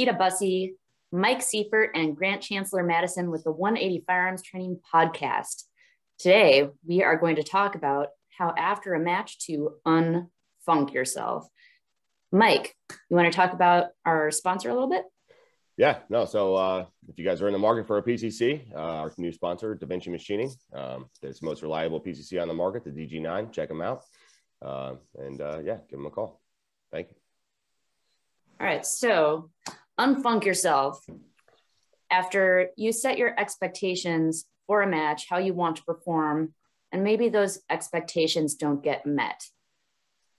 Nikita Bussey, Mike Seifert, and Grant Chancellor Madison with the 180 Firearms Training Podcast. Today, we are going to talk about how after a match to unfunk yourself. Mike, you want to talk about our sponsor a little bit? Yeah, no. So if you guys are in the market for a PCC, our new sponsor, DaVinci Machining, it's the most reliable PCC on the market, the DG9. Check them out. Yeah, give them a call. Thank you. All right. So unfunk yourself. After you set your expectations for a match, how you want to perform, and maybe those expectations don't get met,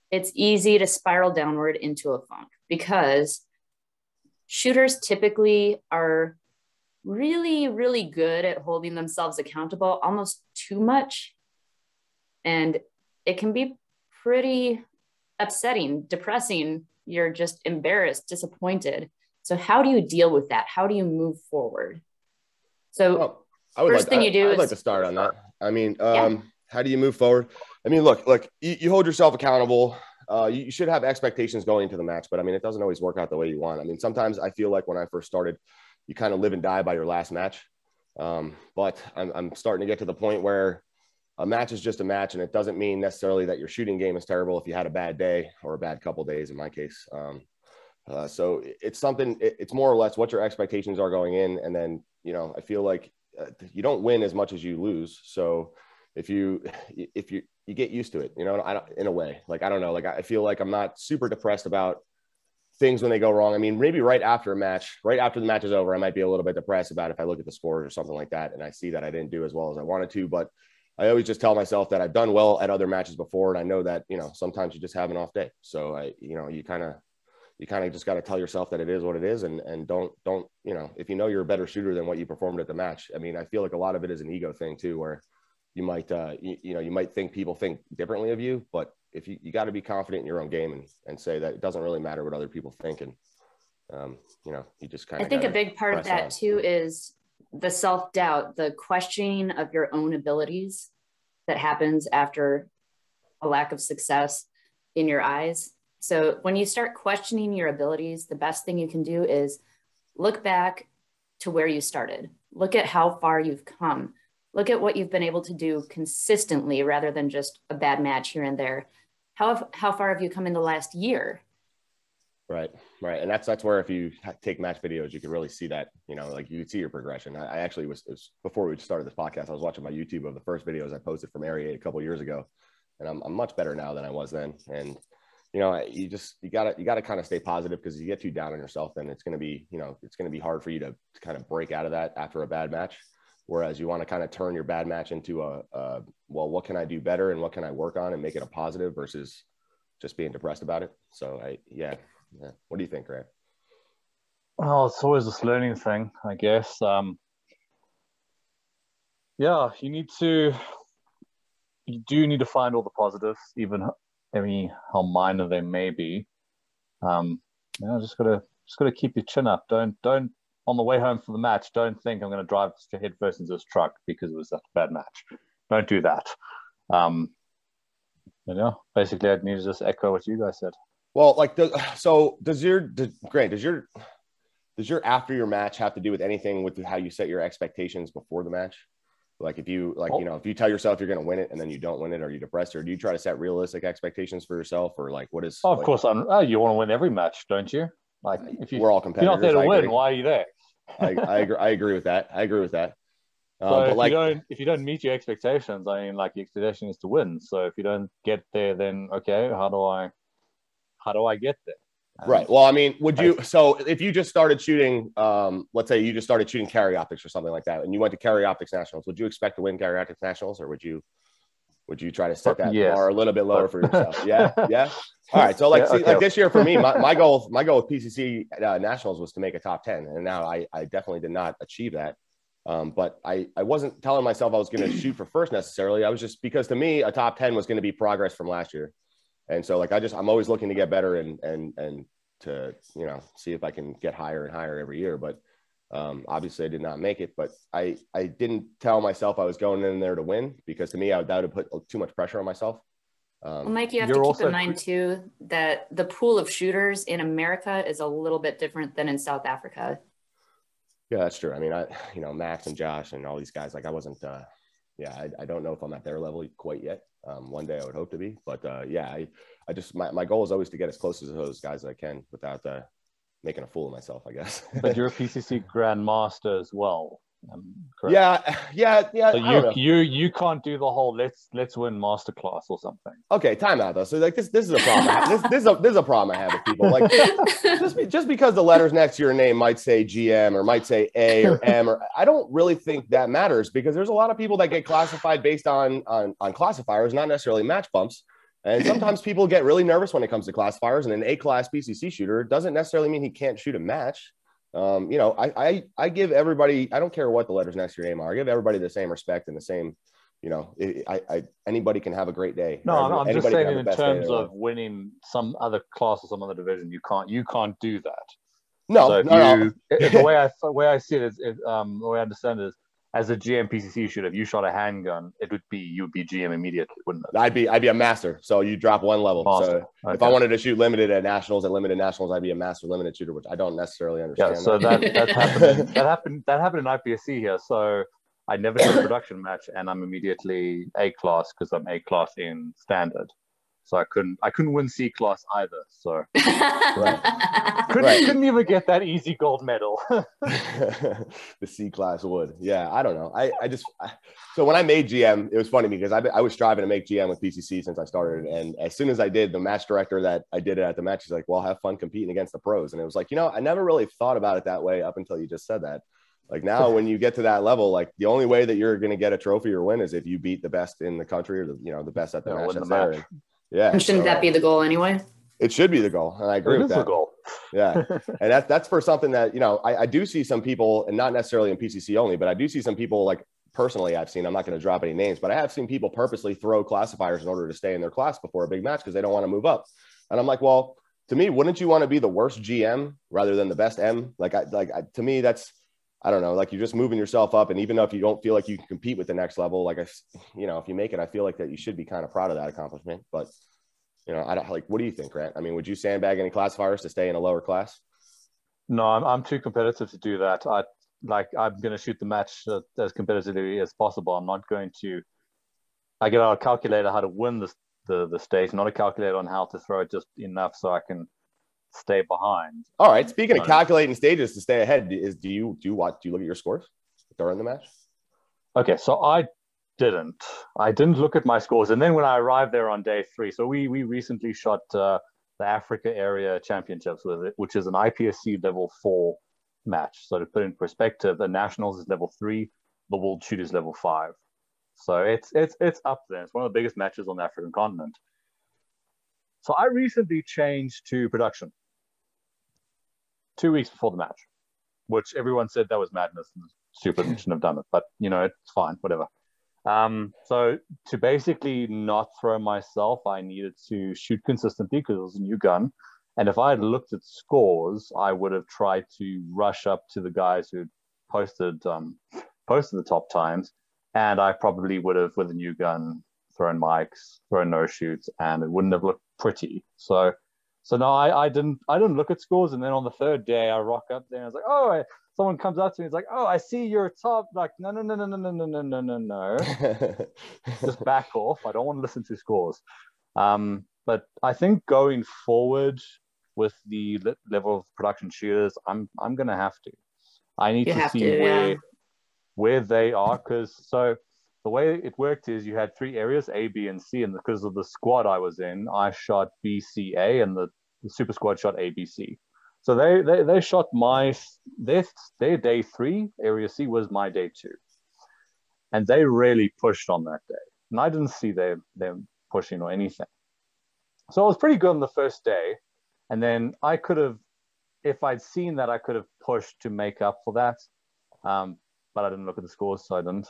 it's easy to spiral downward into a funk because shooters typically are really, really good at holding themselves accountable, almost too much. And it can be pretty upsetting, depressing. You're just embarrassed, disappointed. So how do you deal with that? How do you move forward? So first thing you do is— I'd like to start on that. I mean, how do you move forward? I mean, look, you hold yourself accountable. You should have expectations going into the match, but I mean, it doesn't always work out the way you want. I mean, sometimes I feel like when I first started, you kind of live and die by your last match. But I'm starting to get to the point where a match is just a match, and it doesn't mean necessarily that your shooting game is terrible if you had a bad day or a bad couple of days in my case. So it's something, it's more or less what your expectations are going in. And then, I feel like you don't win as much as you lose. So if you get used to it, in a way, I don't know, I feel like I'm not super depressed about things when they go wrong. I mean, maybe right after the match is over, I might be a little bit depressed about if I look at the scores or something like that, and I see that I didn't do as well as I wanted to, but I always just tell myself that I've done well at other matches before. And I know that, sometimes you just have an off day. So you kind of just got to tell yourself that it is what it is. And don't, if you're a better shooter than what you performed at the match. I mean, I feel like a lot of it is an ego thing too, where you might, you might think people think differently of you, but if you got to be confident in your own game and say that it doesn't really matter what other people think. And, you just kind of— I think a big part of that too is the self-doubt, the questioning of your own abilities that happens after a lack of success in your eyes. So when you start questioning your abilities, the best thing you can do is look back to where you started. Look at how far you've come. Look at what you've been able to do consistently rather than just a bad match here and there. How far have you come in the last year? Right. And that's where if you take match videos, you can really see that, you can see your progression. I actually was before we started this podcast, I was watching my YouTube of the first videos I posted from Area 8 a couple of years ago, and I'm much better now than I was then. And, you gotta kind of stay positive, because if you get too down on yourself, then it's going to be, it's going to be hard for you to kind of break out of that after a bad match. Whereas you want to kind of turn your bad match into well, what can I do better and what can I work on and make it a positive versus just being depressed about it. So yeah. What do you think, Grant? Well, it's always this learning thing, I guess. You do need to find all the positives, even how minor they may be. Just gotta keep your chin up. Don't on the way home from the match, don't think I'm going to drive head first into this truck because it was such a bad match. Don't do that. Basically, I'd need to just echo what you guys said. Well, does your after your match have to do with anything with how you set your expectations before the match? If you if you tell yourself you're going to win it and then you don't win it, are you depressed, or do you try to set realistic expectations for yourself, or what is? Of course, you want to win every match, don't you? We're all competitors. You're not there to win. Why are you there? I agree with that. So if you don't meet your expectations, your expectation is to win. So if you don't get there, then okay, how do I get there? Right. Well, I mean, so if you just started shooting, let's say you just started shooting carry optics or something like that, and you went to carry optics nationals, would you expect to win carry optics nationals, or would you try to set that bar a little bit lower for yourself? Yeah. All right. So this year for me, my goal with PCC nationals was to make a top 10. And now I definitely did not achieve that. But I wasn't telling myself I was going to shoot for first necessarily. I was just, because to me, a top 10 was going to be progress from last year. And so I'm always looking to get better and to, see if I can get higher and higher every year. But obviously I did not make it, but I didn't tell myself I was going in there to win, because to me, that would put too much pressure on myself. Well, Mike, you have to keep in mind too that the pool of shooters in America is a little bit different than in South Africa. Yeah, that's true. I mean, Max and Josh and all these guys, like I wasn't, I don't know if I'm at their level quite yet. One day I would hope to be, but I just, my goal is always to get as close to those guys as I can without making a fool of myself, I guess. But you're a PCC Grandmaster as well. Yeah. So you can't do the whole let's win masterclass or something. Okay, time out though. So like this is a problem. This is a problem I have with people. Like just because the letters next to your name might say GM or might say A or M, or I don't really think that matters, because there's a lot of people that get classified based on classifiers, not necessarily match bumps. And sometimes people get really nervous when it comes to classifiers, and an A-class PCC shooter doesn't necessarily mean he can't shoot a match. I give everybody, I don't care what the letters next to your name are, I give everybody the same respect and the same, anybody can have a great day. No, I'm just saying in terms of winning some other class or some other division, you can't do that. No, so no. The way I see it is, the way I understand it is, as a GM PCC shooter, if you shot a handgun, you'd be GM immediately, wouldn't it? I'd be a master. So you drop one level. Master. So if I wanted to shoot limited at nationals, I'd be a master limited shooter, which I don't necessarily understand. Yeah, so that happened. that happened in IPSC here. So I never shot a production match, and I'm immediately A class because I'm A class in standard. So I couldn't win C class either. So couldn't even get that easy gold medal. The C class would. Yeah, I don't know. So when I made GM, it was funny because I was striving to make GM with PCC since I started. And as soon as I did, the match director that I did it at the match, he's like, well, have fun competing against the pros. And it was like, I never really thought about it that way up until you just said that. Like now, when you get to that level, like the only way that you're going to get a trophy or win is if you beat the best in the country, or the best at the match that's there. Yeah. And shouldn't that be the goal anyway? It should be the goal. And I agree with that. The goal. Yeah. And that's for something that, I do see some people, and not necessarily in PCC only, but I do see some people, like personally I'm not going to drop any names, but I have seen people purposely throw classifiers in order to stay in their class before a big match because they don't want to move up. And I'm like, well, to me, wouldn't you want to be the worst GM rather than the best M? To me, that's, I don't know, like you're just moving yourself up. And even though if you don't feel like you can compete with the next level, like if you make it, I feel like that you should be kind of proud of that accomplishment. But, I don't what do you think, Grant? I mean, would you sandbag any classifiers to stay in a lower class? No, I'm too competitive to do that. I'm going to shoot the match as competitively as possible. I'm not going to, I get out a calculator how to win the stage, not a calculator on how to throw it just enough so I can stay behind. All right. Speaking of calculating stages to stay ahead, do you look at your scores during the match? Okay, so I didn't look at my scores, and then when I arrived there on day 3, so we recently shot the Africa Area Championships with it, which is an IPSC level 4 match. So to put in perspective, the nationals is level 3, the world shoot is level 5. So it's up there. It's one of the biggest matches on the African continent. So I recently changed to production 2 weeks before the match, which everyone said that was madness and stupid and shouldn't have done it. But, it's fine, whatever. So to basically not throw myself, I needed to shoot consistently because it was a new gun. And if I had looked at scores, I would have tried to rush up to the guys who posted the top times. And I probably would have, with a new gun, thrown mics, thrown no shoots, and it wouldn't have looked pretty. So no, I didn't look at scores. And then on the third day, I rock up there and I was like, oh, someone comes up to me, it's like, oh, I see you're top. Like, no. Just back off. I don't want to listen to scores. But I think going forward with the level of production shooters, I'm going to have to. I need to see where they are, because so the way it worked is you had 3 areas, A, B, and C, and because of the squad I was in, I shot B, C, A, and the super squad shot A, B, C. So they shot their day 3, area C was my day 2. And they really pushed on that day. And I didn't see them pushing or anything. So I was pretty good on the first day. And then I could have, if I'd seen that, I could have pushed to make up for that. But I didn't look at the scores, so I didn't.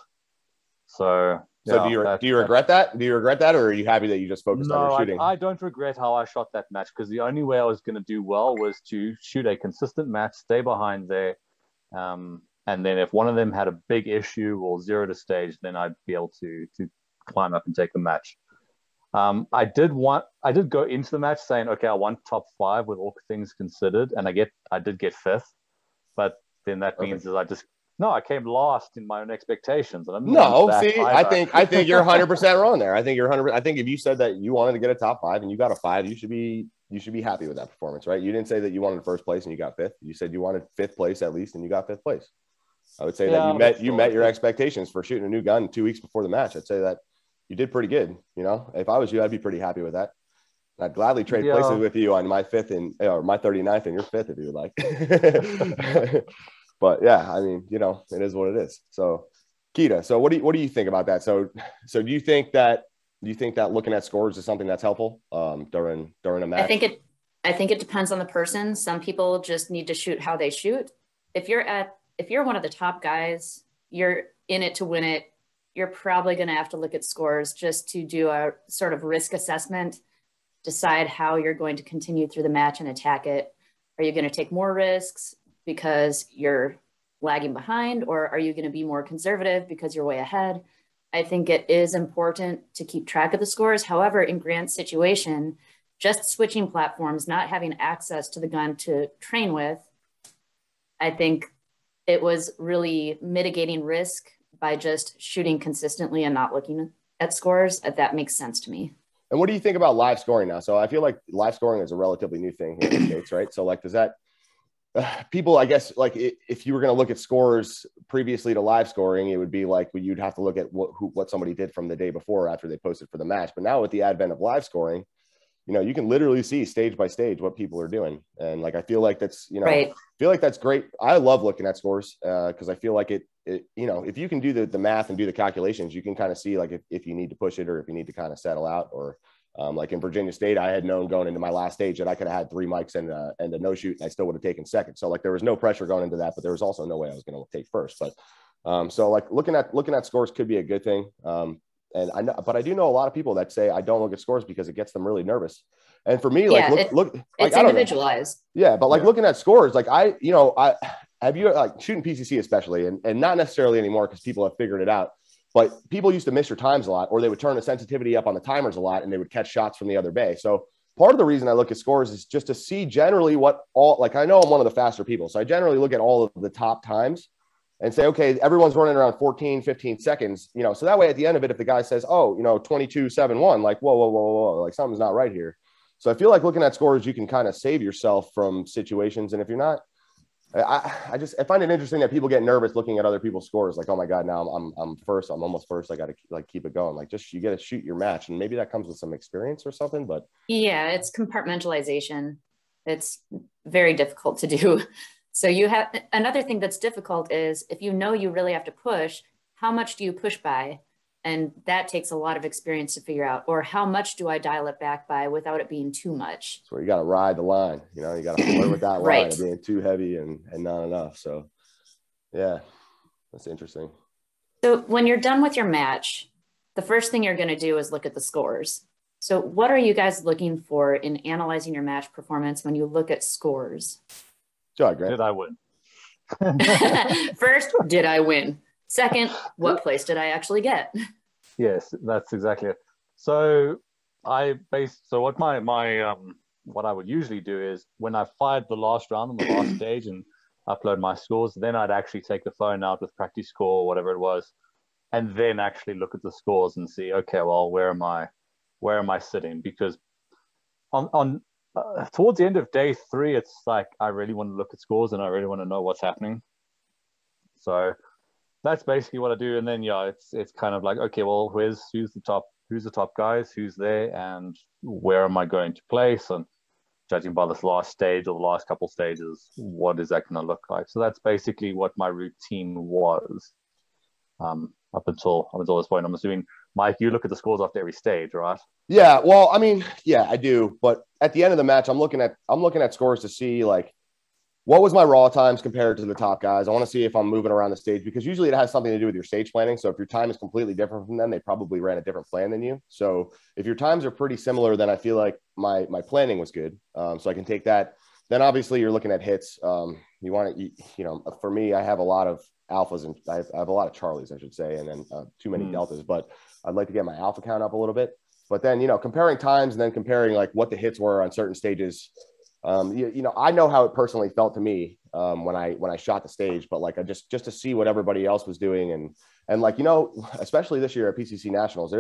So do you regret that? Do you regret that, or are you happy that you just focused on your shooting? I don't regret how I shot that match, because the only way I was going to do well was to shoot a consistent match, stay behind there, and then if one of them had a big issue or 0 to stage, then I'd be able to climb up and take the match. I did go into the match saying, okay, I want top 5 with all things considered, and I did get 5th, but then that means is I came last in my own expectations, and I didn't want that see, either. I think you're 100% wrong there. I think you're 100. I think if you said that you wanted to get a top 5 and you got a 5, you should be happy with that performance, right? You didn't say that you wanted first place and you got 5th. You said you wanted 5th place at least, and you got 5th place. I would say that you met your expectations for shooting a new gun 2 weeks before the match. I'd say that you did pretty good. You know, if I was you, I'd be pretty happy with that. I'd gladly trade places with you on my 5th or my 39th and your 5th if you would like. But yeah, I mean, you know, it is what it is. So, Keita, so what do you think about that? So do you think that looking at scores is something that's helpful during a match? I think it depends on the person. Some people just need to shoot how they shoot. If you're one of the top guys, you're in it to win it. You're probably going to have to look at scores just to do a sort of risk assessment, decide how you're going to continue through the match and attack it. Are you going to take more risks because you're lagging behind, or are you going to be more conservative because you're way ahead? I think it is important to keep track of the scores. However, in Grant's situation, just switching platforms, not having access to the gun to train with, I think it was really mitigating risk by just shooting consistently and not looking at scores. That makes sense to me. And what do you think about live scoring now? So I feel like live scoring is a relatively new thing here in the States, right? So like, does that people, I guess, like if you were going to look at scores previously to live scoring, it would be like you'd have to look at what somebody did from the day before after they posted for the match. But now with the advent of live scoring, you know, you can literally see stage by stage what people are doing. And like, I feel like that's, you know, right. I feel like that's great. I love looking at scores because I feel like it, you know, if you can do the math and do the calculations, you can kind of see like if you need to push it or if you need to kind of settle out or like in Virginia State, I had known going into my last stage that I could have had 3 mics and a no shoot, and I still would have taken second. So like there was no pressure going into that, but there was also no way I was going to take first. But so like looking at scores could be a good thing. And I know, but I do know a lot of people that say I don't look at scores because it gets them really nervous. And for me, like it's like, individualized. Yeah, but like looking at scores, like I have you like shooting PCC especially, and not necessarily anymore because people have figured it out. But people used to miss your times a lot, or they would turn the sensitivity up on the timers a lot, and they would catch shots from the other bay. So part of the reason I look at scores is just to see generally what like I know I'm one of the faster people, so I generally look at all of the top times and say, okay, everyone's running around 14, 15 seconds, you know, so that way at the end of it, if the guy says, oh, you know, 22.71, like, whoa, like something's not right here. So I feel like looking at scores, you can kind of save yourself from situations. And if you're not, I find it interesting that people get nervous looking at other people's scores. Like, oh my God, now I'm first. I'm almost first. I got to like keep it going. Like you got to shoot your match. And maybe that comes with some experience or something, but yeah, it's compartmentalization. It's very difficult to do. So you have another thing that's difficult is if you know you really have to push, how much do you push by? And that takes a lot of experience to figure out, or how much do I dial it back by without it being too much? So you got to ride the line, you know, you got to flirt with that right. line of being too heavy and not enough. So yeah, that's interesting. So when you're done with your match, the first thing you're going to do is look at the scores. So what are you guys looking for in analyzing your match performance when you look at scores? Did I win? First, did I win? Second, what place did I actually get? Yes, that's exactly it. So what what I would usually do is when I fired the last round on the last stage and upload my scores, then I'd actually take the phone out with practice score or whatever it was, and then actually look at the scores and see, okay, well, where am I sitting? Because on towards the end of day 3, it's like I really want to look at scores and I really want to know what's happening. So that's basically what I do. And then it's kind of like, okay, well, who's the top guys, who's there, and where am I going to place? And judging by this last stage or the last couple stages, what is that going to look like? So that's basically what my routine was up until this point. I'm assuming, Mike, you look at the scores after every stage, right? Yeah, well, I mean, yeah, I do. But at the end of the match, I'm looking at scores to see like what was my raw times compared to the top guys. I want to see if I'm moving around the stage because usually it has something to do with your stage planning. So if your time is completely different from them, they probably ran a different plan than you. So if your times are pretty similar, then I feel like my planning was good. So I can take that. Then obviously you're looking at hits. You want to, you know, for me, I have a lot of alphas and I have a lot of Charlies, I should say, and then too many deltas. But I'd like to get my alpha count up a little bit. But then, you know, comparing times and then comparing like what the hits were on certain stages, you know, I know how it personally felt to me when I shot the stage, but like I just to see what everybody else was doing and like, you know, especially this year at PCC Nationals,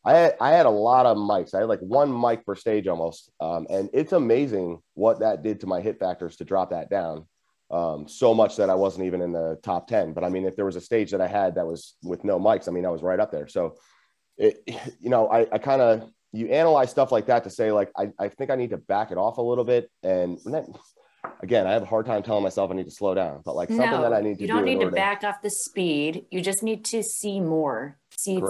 I had a lot of mics. I had like one mic per stage almost, and it's amazing what that did to my hit factors to drop that down so much that I wasn't even in the top 10. But I mean, if there was a stage that I had that was with no mics, I mean, I was right up there. So you know, I kind of, you analyze stuff like that to say, like, I think I need to back it off a little bit. And then, again, I have a hard time telling myself I need to slow down, but like something that I need to do. You don't need to back off the speed. You just need to see more, see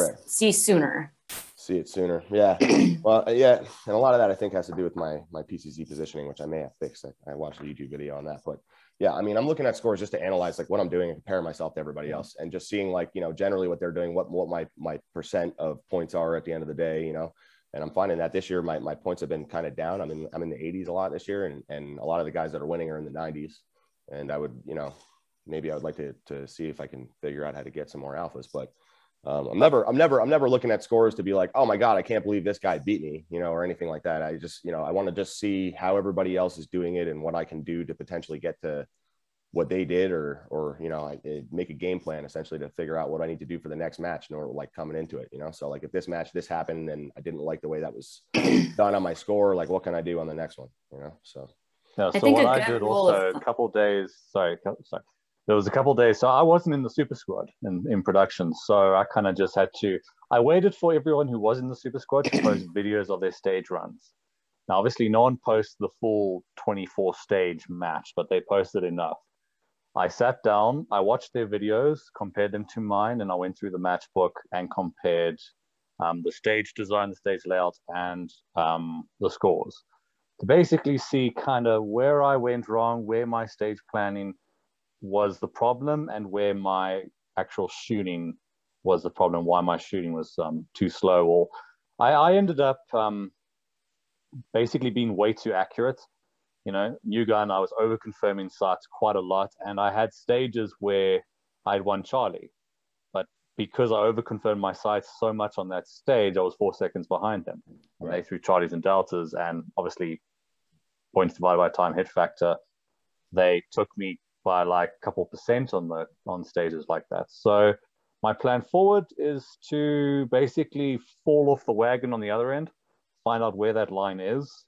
sooner. See it sooner. Yeah. Well, yeah. And a lot of that I think has to do with my PCZ positioning, which I may have fixed. I watched a YouTube video on that, but yeah, I mean, I'm looking at scores just to analyze like what I'm doing and compare myself to everybody else and just seeing like, you know, generally what they're doing, what my percent of points are at the end of the day, you know, and I'm finding that this year, my points have been kind of down. I'm in the 80s a lot this year. And a lot of the guys that are winning are in the 90s. And I would, you know, maybe I would like to see if I can figure out how to get some more alphas, but I'm never looking at scores to be like, oh my God, I can't believe this guy beat me, you know, or anything like that. I just, you know, I want to just see how everybody else is doing it and what I can do to potentially get to what they did, or, you know, make a game plan essentially to figure out what I need to do for the next match, or like coming into it, you know? So like if this match, this happened and I didn't like the way that was done on my score, like what can I do on the next one, you know? So. Yeah, so what I did also a couple days, there was a couple days, so I wasn't in the super squad in production, so I kind of just had to, I waited for everyone who was in the super squad to post videos of their stage runs. Now, obviously, no one posts the full 24 stage match, but they posted enough. I sat down, I watched their videos, compared them to mine, and I went through the match book and compared the stage design, the stage layout, and the scores to basically see kind of where I went wrong, where my stage planning was the problem, and where my actual shooting was the problem, why my shooting was too slow. Or I ended up basically being way too accurate. You know, new gun, I was over confirming sights quite a lot, and I had stages where I'd won Charlie, but because I over confirmed my sights so much on that stage, I was 4 seconds behind them. And they threw Charlies and Deltas, and obviously points divided by time hit factor, they took me by like a couple % on stages like that. So my plan forward is to basically fall off the wagon on the other end, find out where that line is.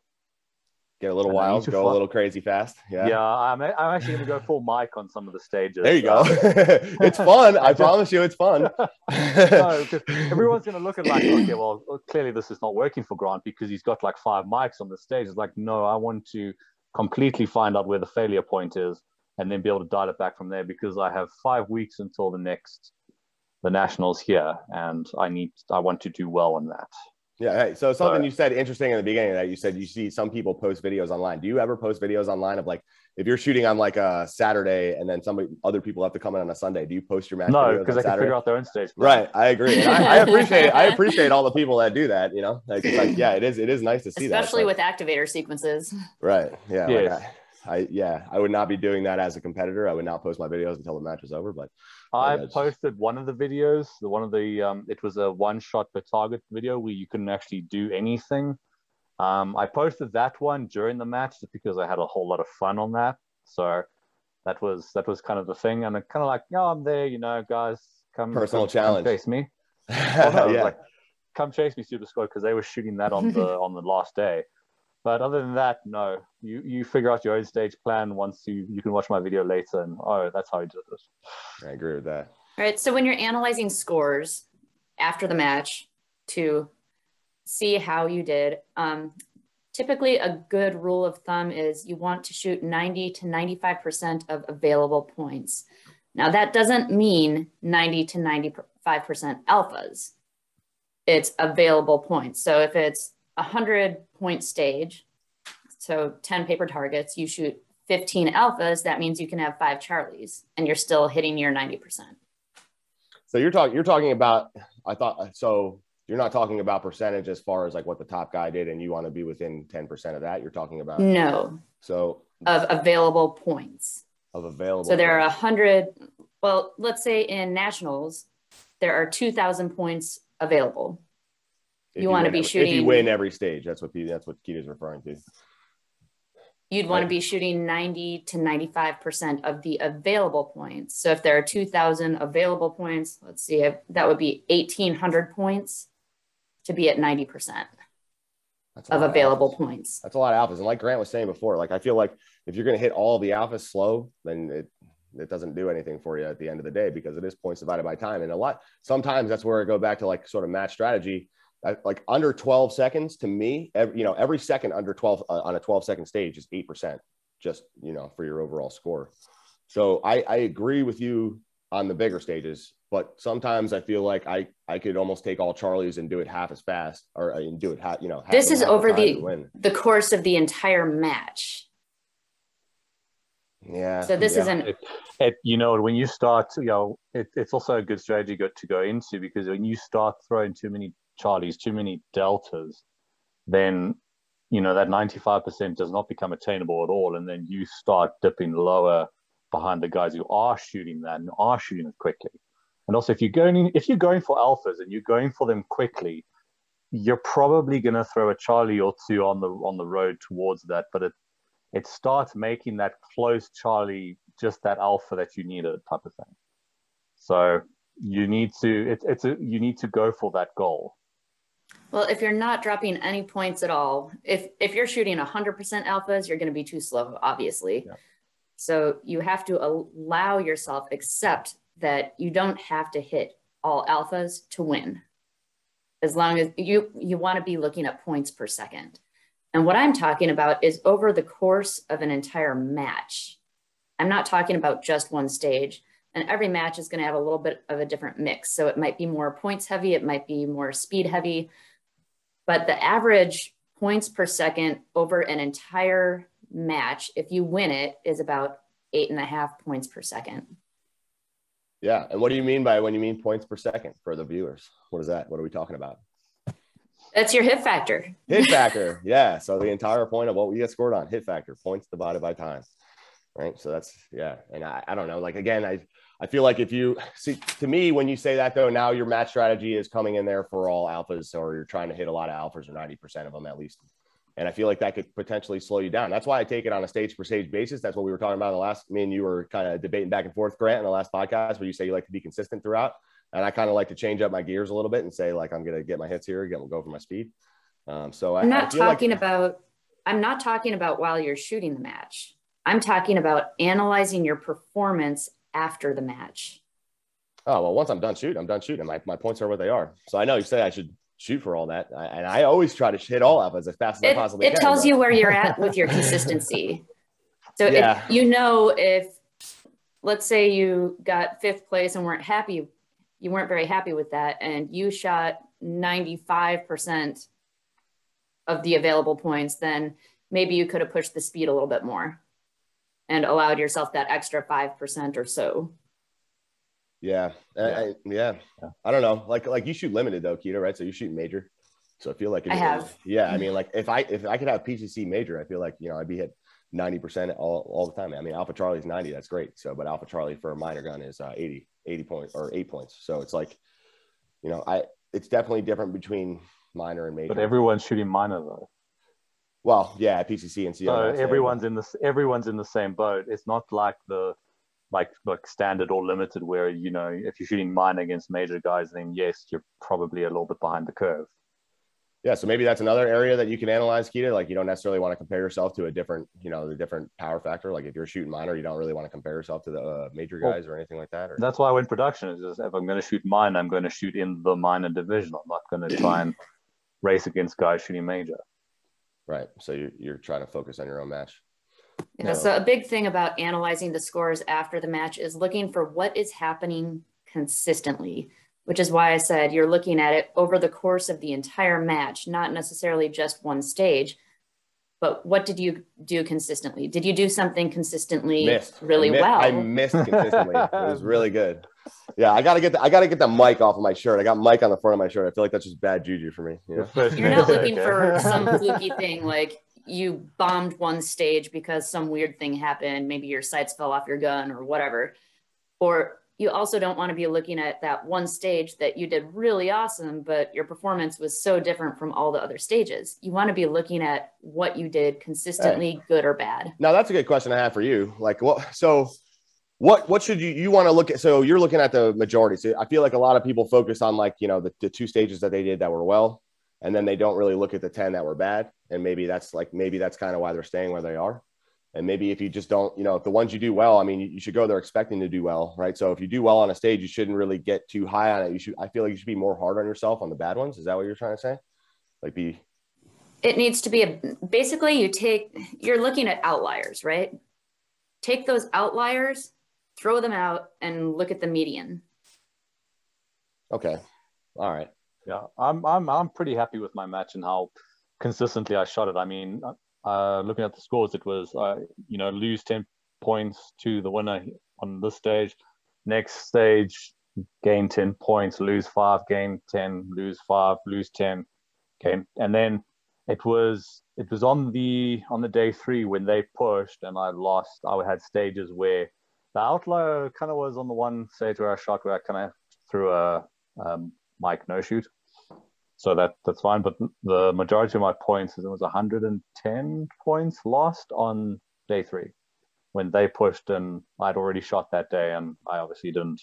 Get a little wild, go a little crazy fast. Yeah, I'm actually going to go full mic on some of the stages. There you go. It's fun. I promise you it's fun. No, because everyone's going to look at like, okay, well, clearly this is not working for Grant because he's got like 5 mics on the stage. It's like, no, I want to completely find out where the failure point is and then be able to dial it back from there, because I have 5 weeks until the nationals here, and I want to do well in that. Yeah. Hey, so something you said interesting in the beginning of that, you said you see some people post videos online. Do you ever post videos online of like, if you're shooting on like a Saturday and then other people have to come in on a Sunday, do you post your match? No, because they can figure out their own stage. Right. I agree. And I appreciate all the people that do that, you know, like yeah, it is nice to see especially that. Especially with activator sequences. Right. Yeah. Yes. Like I would not be doing that as a competitor. I would not post my videos until the match was over, but I posted one of the videos, it was a 1-shot per target video where you couldn't actually do anything. I posted that one during the match just because I had a whole lot of fun on that. So that was kind of the thing. And I'm kind of like, no, I'm there, you know, guys, come challenge. Come chase me. Like, come chase me, Super Squad, because they were shooting that on the last day. But other than that, no, you figure out your own stage plan once you can watch my video later, and that's how you do this. I agree with that. All right. So when you're analyzing scores after the match to see how you did, typically a good rule of thumb is you want to shoot 90 to 95% of available points. Now that doesn't mean 90 to 95% alphas. It's available points. So if it's 100-point stage, so 10 paper targets, you shoot 15 alphas, that means you can have 5 Charlies and you're still hitting your 90%. So you're talking about, so you're not talking about percentage as far as like what the top guy did and you want to be within 10% of that. You're talking about no. So of available points. Of available. So there are 100, well, let's say in nationals, there are 2,000 points available. You want to be shooting. If you win every stage, that's what Keita's referring to. You'd want to be shooting 90 to 95% of the available points. So if there are 2,000 available points, let's see, that would be 1,800 points to be at 90% of available points. That's a lot of alphas. And like Grant was saying before, like I feel like if you're going to hit all the alphas slow, then it doesn't do anything for you at the end of the day, because it is points divided by time. And sometimes that's where I go back to like sort of match strategy. Like under 12 seconds to me, every second under 12 on a 12-second stage is 8%, just, for your overall score. So I agree with you on the bigger stages, but sometimes I feel like I could almost take all Charlies and do it half as fast, or and do it half. This is over the course of the entire match. Yeah. So this isn't. When you start, it's also a good strategy to go into, because when you start throwing too many Charlies, too many deltas, then that 95% does not become attainable at all, and then you start dipping lower behind the guys who are shooting that and are shooting it quickly. And also, if you're going for alphas and you're going for them quickly, you're probably going to throw a Charlie or two on the road towards that, but it starts making that close Charlie just that alpha that you needed, type of thing. So you need to go for that goal. Well, if you're not dropping any points at all, if you're shooting 100% alphas, you're going to be too slow, obviously. Yeah. So you have to allow yourself, accept that you don't have to hit all alphas to win. As long as you want to be looking at points per second. And what I'm talking about is over the course of an entire match. I'm not talking about just one stage. And every match is going to have a little bit of a different mix. So it might be more points heavy. It might be more speed heavy. But the average points per second over an entire match, if you win it, is about 8.5 points per second. Yeah. And what do you mean when you mean points per second for the viewers? What is that? What are we talking about? That's your hit factor. Hit factor. Yeah. So the entire point of what we get scored on, hit factor, points divided by time. Right. So that's, yeah. And I don't know, like, again, I feel like if you see, to me, when you say that though, now your match strategy is coming in there for all alphas, or you're trying to hit a lot of alphas, or 90% of them at least. And I feel like that could potentially slow you down. That's why I take it on a stage per stage basis. That's what we were talking about in the last, me and you were kind of debating back and forth, Grant, in the last podcast, where you say you like to be consistent throughout. And I kind of like to change up my gears a little bit and say, like, I'm going to get my hits here, go for my speed. So I'm not talking about while you're shooting the match. I'm talking about analyzing your performance after the match. Oh, well, once I'm done shooting, I'm done shooting. My points are what they are. So I know you say I should shoot for all that. And I always try to hit all alphas as fast as I possibly can. It tells you where you're at with your consistency. So yeah. if let's say you got 5th place and you weren't very happy with that, and you shot 95% of the available points, then maybe you could have pushed the speed a little bit more and allowed yourself that extra 5% or so. Yeah. I don't know. Like you shoot limited though, Keita, right? So you shoot major. So I feel like I have. Yeah. I mean, like if I could have PCC major, I feel like, I'd be hit 90% all the time. I mean, Alpha Charlie's 90. That's great. So, but Alpha Charlie for a minor gun is 80 points or 8 points. So it's like, it's definitely different between minor and major. But everyone's shooting minor though. Well, yeah, PCC and CO. So everyone's in the same boat. It's not like like standard or limited where, if you're shooting minor against major guys, then yes, you're probably a little bit behind the curve. Yeah. So maybe that's another area that you can analyze, Keita. Like you don't necessarily want to compare yourself to a different, the different power factor. Like if you're shooting minor, you don't really want to compare yourself to the major guys or anything like that. Or... That's why when production is just, if I'm going to shoot minor, I'm going to shoot in the minor division. I'm not going to try and race against guys shooting major. Right. So you're trying to focus on your own match. Yeah. So a big thing about analyzing the scores after the match is looking for what is happening consistently, which is why I said you're looking at it over the course of the entire match, not necessarily just one stage. But what did you do consistently? Did you do something consistently well? I missed consistently. It was really good. Yeah, I gotta get the mic off of my shirt. I got mic on the front of my shirt. I feel like that's just bad juju for me. You're not looking for some fluky thing like you bombed one stage because some weird thing happened. Maybe your sights fell off your gun or whatever. Or you also don't want to be looking at that one stage that you did really awesome, but your performance was so different from all the other stages. You want to be looking at what you did consistently, good or bad. Now that's a good question I have for you. Like, what should you want to look at? So you're looking at the majority. So I feel like a lot of people focus on like, you know, the 2 stages that they did that were well, and then they don't really look at the 10 that were bad. And maybe that's kind of why they're staying where they are. And maybe if you just don't, you know, if the ones you do well, I mean, you should go there expecting to do well, right? So if you do well on a stage, you shouldn't really get too high on it. I feel like you should be more hard on yourself on the bad ones. Is that what you're trying to say? Like it needs to be basically you're looking at outliers, right? Take those outliers, throw them out, and look at the median. Okay. All right. Yeah, I'm pretty happy with my match and how consistently I shot it. I mean, looking at the scores, it was you know, lose 10 points to the winner on this stage. Next stage, gain 10 points, lose 5, gain 10, lose 5, lose 10, gain. And then it was on the day 3 when they pushed and I lost. I had stages where the outlier kind of was on the one stage where I shot where I kind of threw a mic no shoot. So that's fine. But the majority of my points, it was 110 points lost on day 3 when they pushed and I'd already shot that day and I obviously didn't.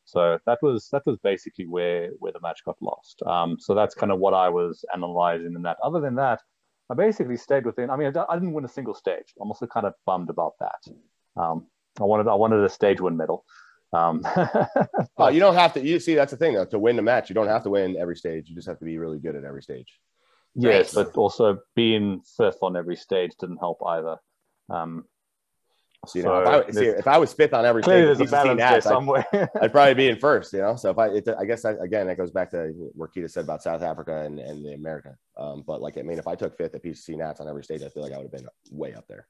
So that was basically where the match got lost. So that's kind of what I was analyzing in that. Other than that, I basically stayed within. I mean, I didn't win a single stage. I'm also kind of bummed about that. I wanted a stage win medal. Oh, you don't have to. You see, that's the thing though. To win the match, you don't have to win every stage. You just have to be really good at every stage. Yes, right. But also being 5th on every stage didn't help either. So, you know, if I was 5th on every stage, there's a balance there somewhere. I'd probably be in 1st. You know, so I guess again, that goes back to what Keita said about South Africa and the America. But like, I mean, if I took 5th at PCC Nats on every stage, I feel like I would have been way up there.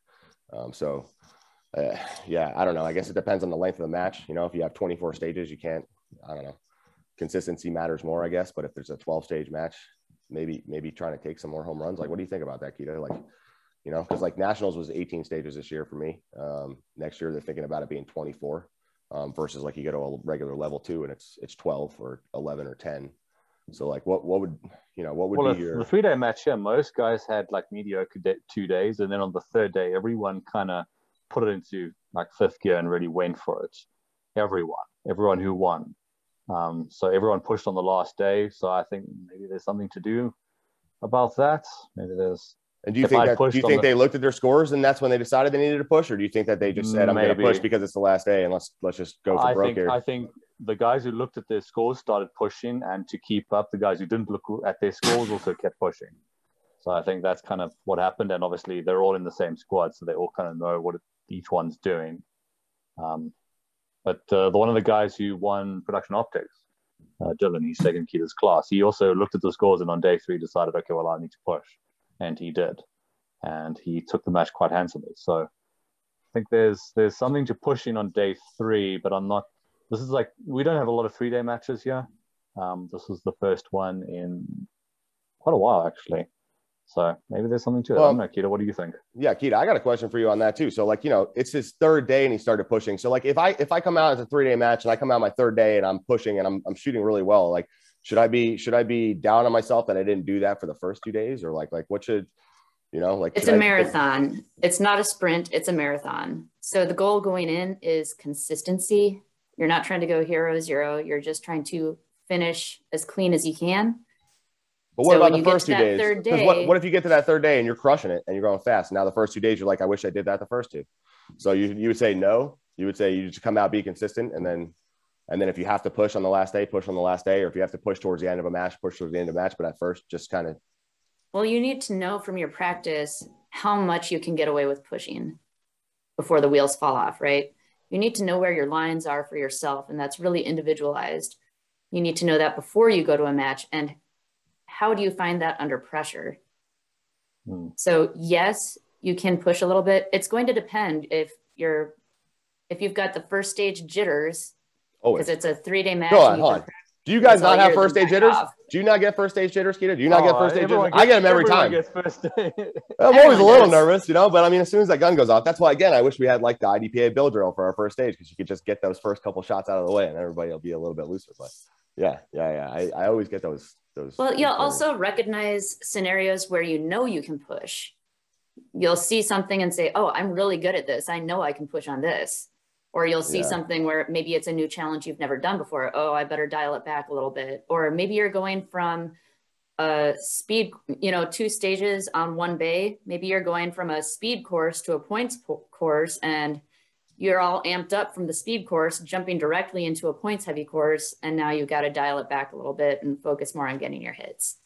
Yeah, I don't know. I guess it depends on the length of the match. You know, if you have 24 stages, you can't, I don't know. Consistency matters more, I guess. But if there's a 12-stage match, maybe trying to take some more home runs. Like, what do you think about that, Keita? Like, you know, because like Nationals was 18 stages this year for me. Next year, they're thinking about it being 24 versus like you go to a regular level 2 and it's 12 or 11 or 10. So like, what would be your... The 3-day match here, most guys had like mediocre 2 days. And then on the 3rd day, everyone kind of put it into like 5th gear and really went for it. Everyone who won. So everyone pushed on the last day. So I think maybe there's something to do about that. Maybe there's. And do you think they looked at their scores and that's when they decided they needed to push, or do you think that they just said, "I'm going to push because it's the last day and let's just go for broke here"? I think the guys who looked at their scores started pushing, and to keep up, the guys who didn't look at their scores also kept pushing. So I think that's kind of what happened. And obviously they're all in the same squad, so they all kind of know what each one's doing. But one of the guys who won production optics, Dylan, he's taken Keita's class. He also looked at the scores and on day 3 decided, okay, well, I need to push. And he did. And he took the match quite handsomely. So I think there's something to push in on day 3, but this is like, we don't have a lot of 3-day matches here. This was the first one in quite a while, actually. So maybe there's something to it. I don't know, Keita, what do you think? Yeah, Keita, I got a question for you on that too. So like, you know, it's his 3rd day and he started pushing. So like, if I come out as a 3-day match and I come out my 3rd day and I'm pushing and I'm shooting really well, like, should I be down on myself that I didn't do that for the first 2 days, or like what should, you know, like it's a marathon. It's not a sprint. It's a marathon. So the goal going in is consistency. You're not trying to go 0-0. You're just trying to finish as clean as you can. But what about the first 2 days? What if you get to that 3rd day and you're crushing it and you're going fast? Now the first 2 days, you're like, I wish I did that the first 2. So you would say no. You would say you just come out, be consistent, and then if you have to push on the last day, push on the last day, or if you have to push towards the end of a match, push towards the end of a match. But at first, just kind of. Well, you need to know from your practice how much you can get away with pushing before the wheels fall off, right? You need to know where your lines are for yourself, and that's really individualized. You need to know that before you go to a match, and how do you find that under pressure? So yes, you can push a little bit. It's going to depend if you've got the first stage jitters, because it's a 3-day match. Hold on. Do you guys That's all not have yours first and stage jitters? back off. Do you not get first stage jitters, Keita? Do you not get first stage jitters? I get them every time. Gets first stage. I'm always a little does. nervous, you know, but I mean, as soon as that gun goes off, that's why, again, I wish we had like the IDPA bill drill for our first stage, because you could just get those first couple shots out of the way and everybody will be a little bit looser. But yeah. I always get those. Well, you'll also recognize scenarios where you know you can push. You'll see something and say, oh, I'm really good at this. I know I can push on this. Or you'll see something where maybe it's a new challenge you've never done before. Oh, I better dial it back a little bit. Or maybe you're going from a speed, 2 stages on one bay. Maybe you're going from a speed course to a points course, and you're all amped up from the speed course, jumping directly into a points heavy course. And now you got to dial it back a little bit and focus more on getting your hits.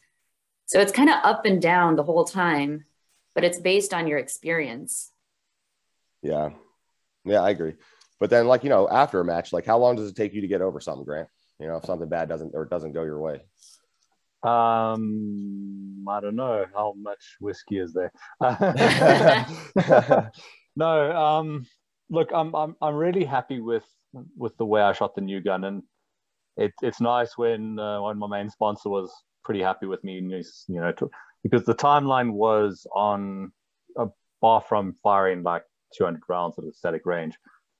So it's kind of up and down the whole time, but it's based on your experience. Yeah, I agree. But then, like, after a match, like, how long does it take you to get over something, Grant? If something bad doesn't go your way. I don't know. How much whiskey is there? No. Look, I'm really happy with the way I shot the new gun, and it's nice when my main sponsor was pretty happy with me, because the timeline was on a bar from firing like 200 rounds at a static range.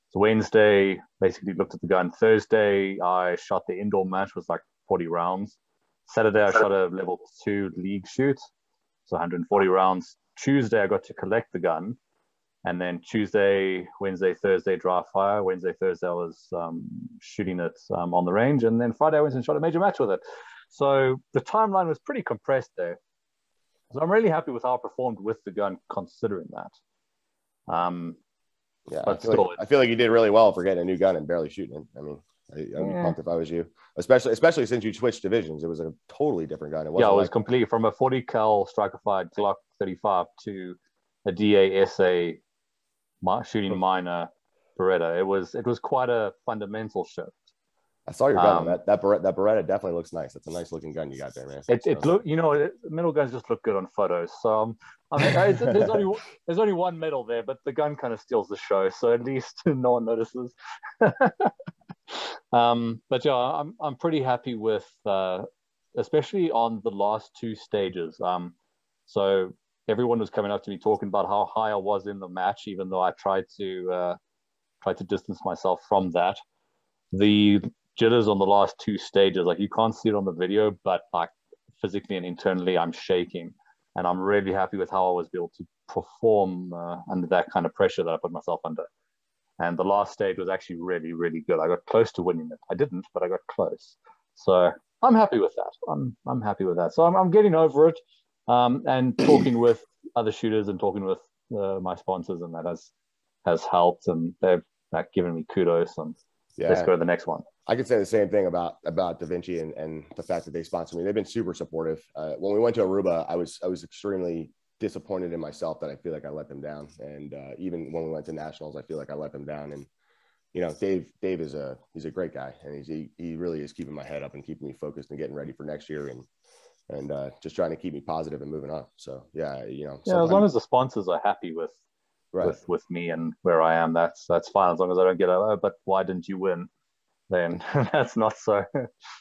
So Wednesday, basically looked at the gun. Thursday, I shot the indoor match, was like 40 rounds. Saturday, I shot a level 2 league shoot, so 140 rounds. Tuesday, I got to collect the gun. And then Tuesday, Wednesday, Thursday, dry fire. Wednesday, Thursday, I was shooting it on the range. And then Friday, I went and shot a major match with it. So the timeline was pretty compressed there. So I'm really happy with how I performed with the gun, considering that. I feel like you did really well for getting a new gun and barely shooting it. I mean, I'd be pumped if I was you, especially since you switched divisions. It was a totally different gun. It was completely from a 40 cal striker fired Glock 35 to a DASA shooting minor Beretta. It was quite a fundamental shift. I saw your gun. That Beretta definitely looks nice. That's a nice looking gun you got there, man. Metal guns just look good on photos. So there's only one medal there, but the gun kind of steals the show. So at least no one notices. But yeah, I'm pretty happy with, especially on the last 2 stages. So everyone was coming up to me talking about how high I was in the match, even though I tried to distance myself from that. The jitters on the last 2 stages, like, you can't see it on the video, but like physically and internally, I'm shaking, and I'm really happy with how I was able to perform under that kind of pressure that I put myself under. And the last stage was actually really, really good. I got close to winning it. I didn't, but I got close. So I'm happy with that. I'm happy with that. So I'm getting over it, and talking with other shooters and talking with my sponsors, and that has helped, and they've given me kudos, and let's go to the next one. I could say the same thing about Da Vinci and the fact that they sponsor me. They've been super supportive. When we went to Aruba, I was extremely disappointed in myself that I feel like I let them down. And even when we went to nationals, I feel like I let them down. And Dave is he's a great guy, and he really is keeping my head up and keeping me focused and getting ready for next year, and just trying to keep me positive and moving on. So as long as the sponsors are happy with me and where I am, that's fine. As long as I don't get but why didn't you win? Then that's not so.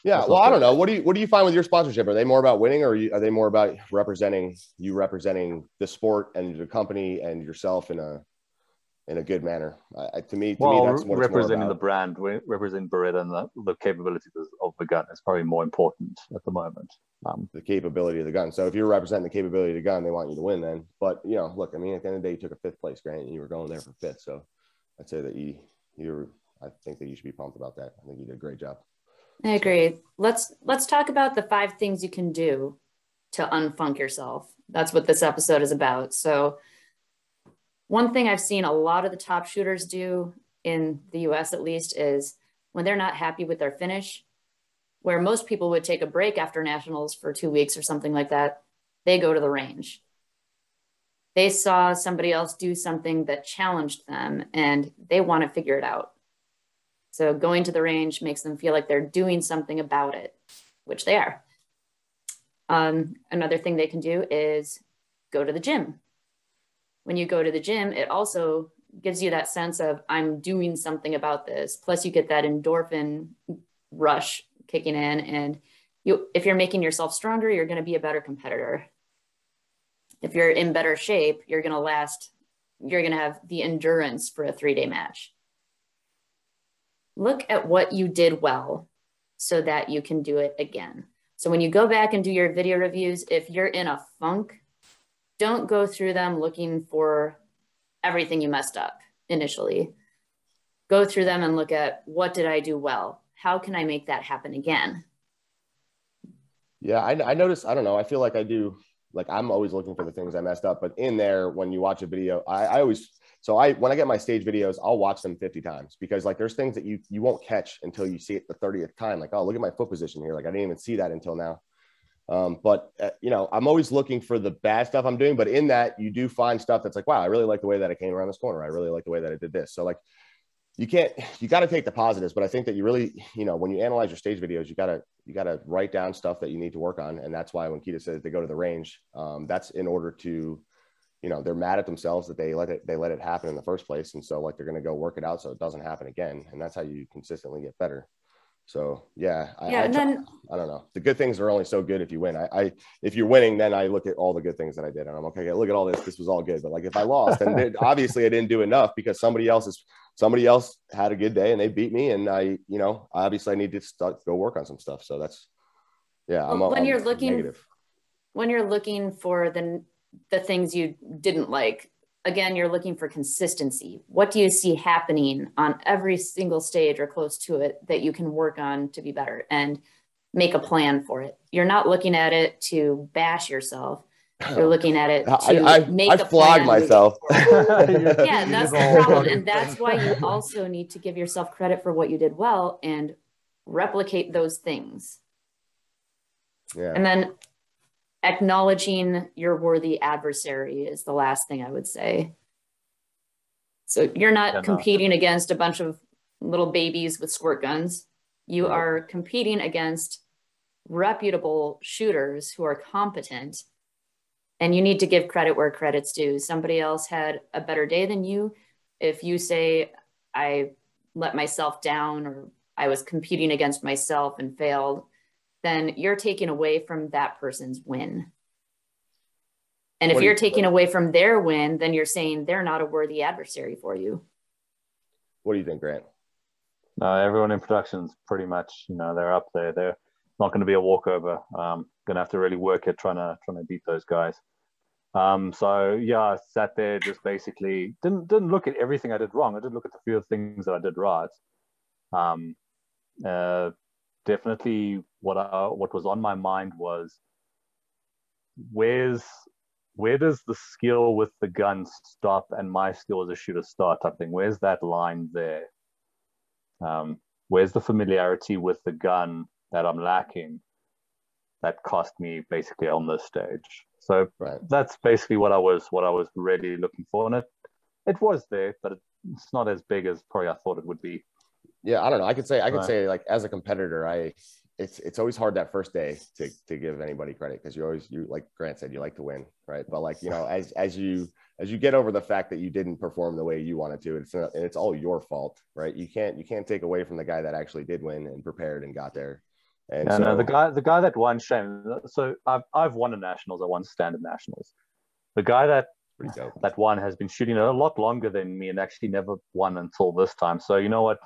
Yeah, well, I don't know. What do you find with your sponsorship? Are they more about winning, or are they more about representing the sport and the company and yourself in a good manner? To me, that's what representing the brand, representing Beretta, and the capabilities of the gun is probably more important at the moment. The capability of the gun. So if you're representing the capability of the gun, they want you to win then. But look, I mean, at the end of the day, you took a 5th place, Grant, and you were going there for 5th. So I'd say that I think that you should be pumped about that. I think you did a great job. I agree. Let's talk about the 5 things you can do to unfunk yourself. That's what this episode is about. So one thing I've seen a lot of the top shooters do in the US, at least, is when they're not happy with their finish, where most people would take a break after nationals for 2 weeks or something like that, they go to the range. They saw somebody else do something that challenged them, and they want to figure it out. So going to the range makes them feel like they're doing something about it, which they are. Another thing they can do is go to the gym. When you go to the gym, it also gives you that sense of, I'm doing something about this. Plus you get that endorphin rush kicking in, and if you're making yourself stronger, you're going to be a better competitor. If you're in better shape, you're going to have the endurance for a 3-day match. Look at what you did well so that you can do it again. So when you go back and do your video reviews, if you're in a funk, don't go through them looking for everything you messed up initially. Go through them and look at, what did I do well? How can I make that happen again? Yeah, I notice, I don't know, I feel like I do, like I'm always looking for the things I messed up, but in there, when you watch a video, when I get my stage videos, I'll watch them 50 times, because like there's things that you won't catch until you see it the 30th time. Like, oh, look at my foot position here. Like I didn't even see that until now. But I'm always looking for the bad stuff I'm doing, but in that you do find stuff that's like, wow, I really like the way that I came around this corner. I really like the way that I did this. So like, you got to take the positives, but I think that you really, when you analyze your stage videos, you got to write down stuff that you need to work on. And that's why when Keita says they go to the range, that's in order to, they're mad at themselves that they let it happen in the first place. And so like, they're going to go work it out so it doesn't happen again. And that's how you consistently get better. So yeah, I don't know. The good things are only so good if you win. If you're winning, then I look at all the good things that I did and I'm okay, look at all this. This was all good. But like if I lost, and obviously I didn't do enough because somebody else had a good day and they beat me, and I need to go work on some stuff. So that's when you're looking for the things you didn't like. Again, you're looking for consistency. What do you see happening on every single stage or close to it that you can work on to be better and make a plan for it? You're not looking at it to bash yourself. You're looking at it to make a plan. I flog myself. Yeah, that's the problem. And that's why you also need to give yourself credit for what you did well and replicate those things. Yeah. And then acknowledging your worthy adversary is the last thing I would say. So you're not competing against a bunch of little babies with squirt guns. You are competing against reputable shooters who are competent, and you need to give credit where credit's due. Somebody else had a better day than you. If you say, I let myself down, or I was competing against myself and failed, then you're taking away from that person's win. And if you're taking away from their win, then you're saying they're not a worthy adversary for you. What do you think, Grant? No, everyone in production is pretty much, they're up there. They're not going to be a walkover. Going to have to really work at trying to beat those guys. So yeah, I sat there, just basically didn't look at everything I did wrong. I did look at a few of the things that I did right. Definitely what was on my mind was, where does the skill with the gun stop and my skill as a shooter start type thing? Where's that line there? Where's the familiarity with the gun that I'm lacking that cost me basically on this stage? So that's basically what I was really looking for. And it was there, but it's not as big as probably I thought it would be. Yeah, I don't know. I could say like as a competitor, it's always hard that first day to give anybody credit, because you like Grant said, you like to win, right? But like, as you get over the fact that you didn't perform the way you wanted to, it's all your fault, right? You can't take away from the guy that actually did win and prepared and got there. And no, the guy that won, Shane. So I've won a nationals. I won standard nationals. The guy that won has been shooting a lot longer than me and actually never won until this time. So you know what?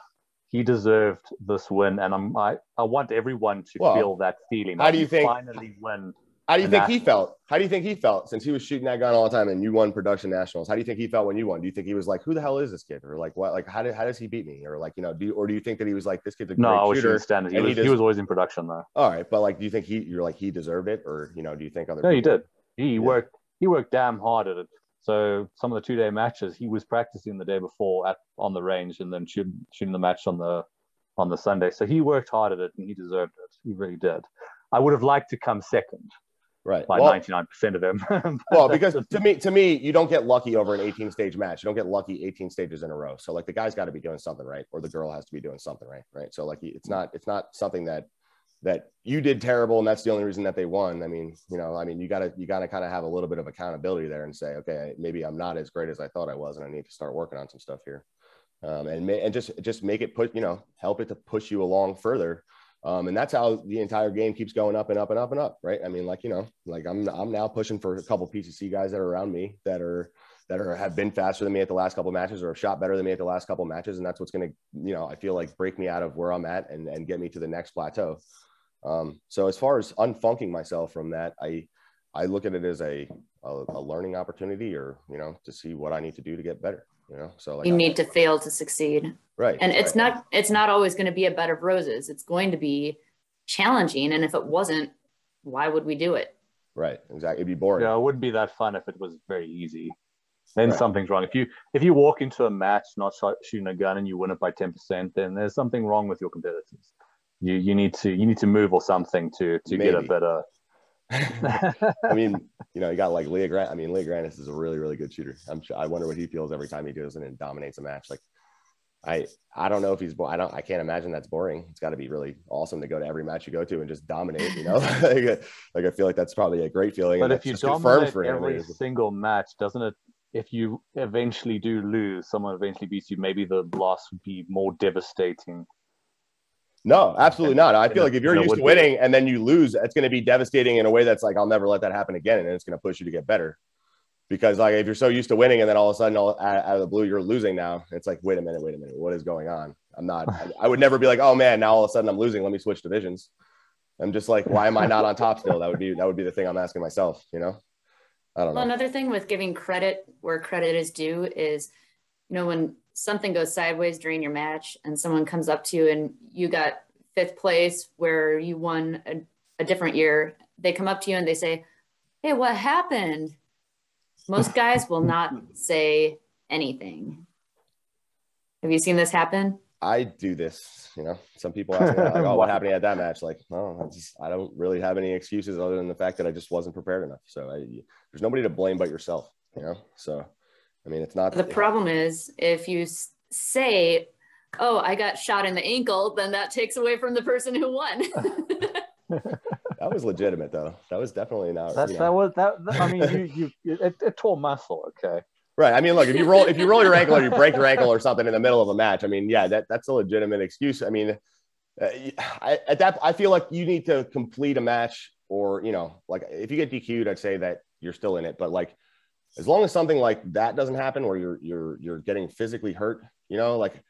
He deserved this win, and I want everyone to feel that feeling. How do you think finally win? How do you think he felt? How do you think he felt since he was shooting that gun all the time and you won production nationals? How do you think he felt when you won? Do you think he was like, "Who the hell is this kid?" Or like, "What? Like, how does he beat me?" Or like, do you think that he was like, "This kid's a great shooter"? Standard. He was always in production though. All right, but like, do you think he deserved it, or do you think other? No, he did. He worked damn hard at it. So some of the 2-day matches, he was practicing the day before on the range, and then shooting the match on the Sunday. So he worked hard at it, and he deserved it. He really did. I would have liked to come second, right? By 99% of them. Well, because to me, you don't get lucky over an 18-stage match. You don't get lucky 18 stages in a row. So like the guy's got to be doing something right, or the girl has to be doing something right? So like it's not something that you did terrible and that's the only reason that they won. I mean, you gotta kind of have a little bit of accountability there and say, okay, maybe I'm not as great as I thought I was, and I need to start working on some stuff here. And just make it help it to push you along further, And that's how the entire game keeps going up and up and up and up, right? I mean, like, you know, like I'm now pushing for a couple PCC guys that are around me that have been faster than me at the last couple of matches or have shot better than me at the last couple of matches. And that's what's going to, you know, I feel like break me out of where I'm at and get me to the next plateau. So as far as unfunking myself from that, I look at it as a learning opportunity, or, you know, to see what I need to do to get better, you know? So like, you need to fail to succeed. Right. And it's not always going to be a bed of roses. It's going to be challenging. And if it wasn't, why would we do it? Right. Exactly. It'd be boring. Yeah, it wouldn't be that fun if it was very easy. Then something's wrong. If you walk into a match not shooting a gun and you win it by 10%, then there's something wrong with your competitors. You need to move or something to get a better. I mean, you know, you got like Leah Grant. I mean, Leah Grant is a really, really good shooter. I wonder what he feels every time he goes in and dominates a match. Like, I don't know if he's I can't imagine that's boring. It's got to be really awesome to go to every match you go to and just dominate, you know. like I feel like that's probably a great feeling. But if you dominate every single match, doesn't it? If you eventually do lose, someone eventually beats you, maybe the loss would be more devastating. No, absolutely not. I feel like if you're used to winning and then you lose, it's going to be devastating in a way that's like, I'll never let that happen again. And it's going to push you to get better. Because like, if you're so used to winning and then all of a sudden out of the blue, you're losing now. It's like, wait a minute. What is going on? I would never be like, oh man, now all of a sudden I'm losing. Let me switch divisions. I'm just like, why am I not on top still? That would be the thing I'm asking myself, you know? I don't know. Well, another thing with giving credit where credit is due is, you know, when something goes sideways during your match and someone comes up to you and you got 5th place where you won a different year, they come up to you and they say, hey, what happened? Most guys will not say anything. Have you seen this happen? I do this, you know. Some people ask me, like, oh, what happened at that match? Like, no, I don't really have any excuses other than the fact that I just wasn't prepared enough. So there's nobody to blame but yourself, you know. So, I mean, it's not. The problem is if you say, oh, I got shot in the ankle, then that takes away from the person who won. That was legitimate, though. That was definitely not. I mean, it tore muscle. Okay. Right. I mean, look, if you roll your ankle or you break your ankle or something in the middle of a match, I mean, yeah, that's a legitimate excuse. I mean, I feel like you need to complete a match, or, you know, like if you get DQ'd, I'd say that you're still in it. But like, as long as something like that doesn't happen, where you're getting physically hurt, you know, like,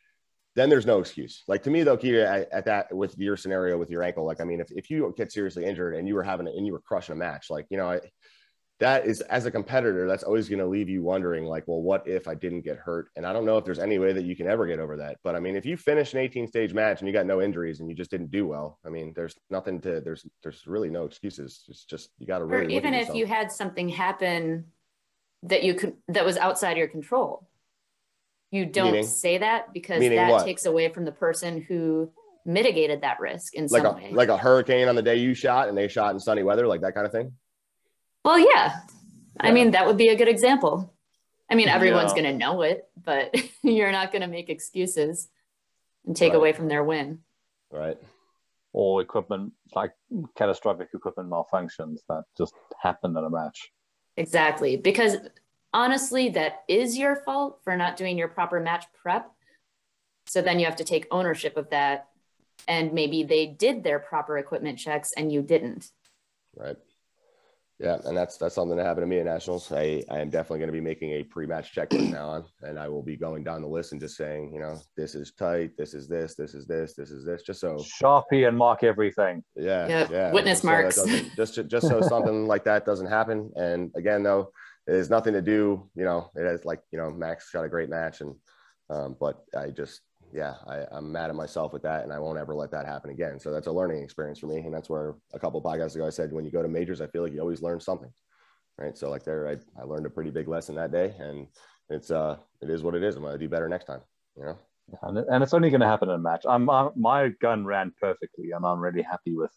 then there's no excuse. Like, to me though, Keita, at that, with your scenario with your ankle, like, I mean, if you get seriously injured and you were crushing a match, like, you know, that is, as a competitor, that's always going to leave you wondering, like, well, what if I didn't get hurt? And I don't know if there's any way that you can ever get over that. But I mean, if you finish an 18-stage match and you got no injuries and you just didn't do well, I mean, there's really no excuses. It's just, you got to really. Or even if you had something happen that was outside your control, you don't say that, because that takes away from the person who mitigated that risk in some way. Like a hurricane on the day you shot and they shot in sunny weather, like that kind of thing. Well, yeah. I mean, that would be a good example. I mean, everyone's going to know it, but you're not going to make excuses and take away from their win. Right. Or equipment, like catastrophic equipment malfunctions that just happened in a match. Exactly. Because honestly, that is your fault for not doing your proper match prep. So then you have to take ownership of that. And maybe they did their proper equipment checks and you didn't. Right. Yeah, and that's something that happened to me at Nationals. I am definitely going to be making a pre-match checklist now on, and I will be going down the list and just saying, you know, this is tight, this is this, this is this, this is this, just so Sharpie and mark everything. Yeah. Witness marks. Just so something like that doesn't happen. And again, though, it has nothing to do, you know, it has, like, you know, Max got a great match, and but I'm mad at myself with that, and I won't ever let that happen again. So that's a learning experience for me. And that's where a couple of podcasts ago I said, when you go to majors, I feel like you always learn something, right? So like I learned a pretty big lesson that day, and it is what it is. I'm going to do better next time, you know? And it's only going to happen in a match. My gun ran perfectly, and I'm really happy with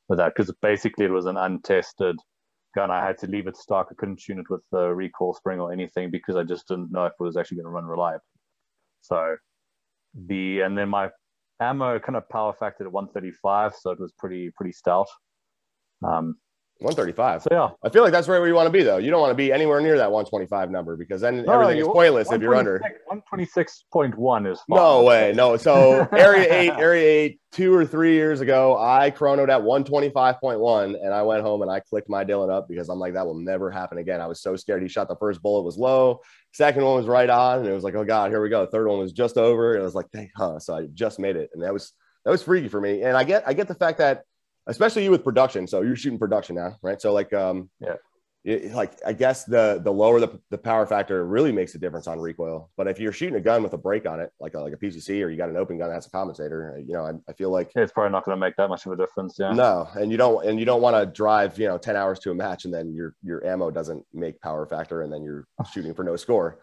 that, because basically it was an untested gun. I had to leave it stock. I couldn't tune it with the recoil spring or anything, because I just didn't know if it was actually going to run reliably. So and then my ammo kind of power factored at 135, so it was pretty stout. 135. So yeah, I feel like that's right where you want to be, though. You don't want to be anywhere near that 125 number, because then everything is pointless if you're under. 126.1 is fine. No way. No. So area 8, 2 or 3 years ago, I chronoed at 125.1, and I went home and I clicked my Dylan up because I'm like, that will never happen again. I was so scared. He shot the first bullet was low. Second one was right on. And it was like, oh God, here we go. Third one was just over. And it was like, dang, so I just made it. And that was freaky for me. And I get the fact that, especially you with production. So you're shooting production now, right? So like, I guess the lower the power factor really makes a difference on recoil. But if you're shooting a gun with a brake on it, like a PCC, or you got an open gun that has a compensator, I feel like it's probably not going to make that much of a difference. Yeah. No, and you don't want to drive 10 hours to a match and then your ammo doesn't make power factor and then you're shooting for no score.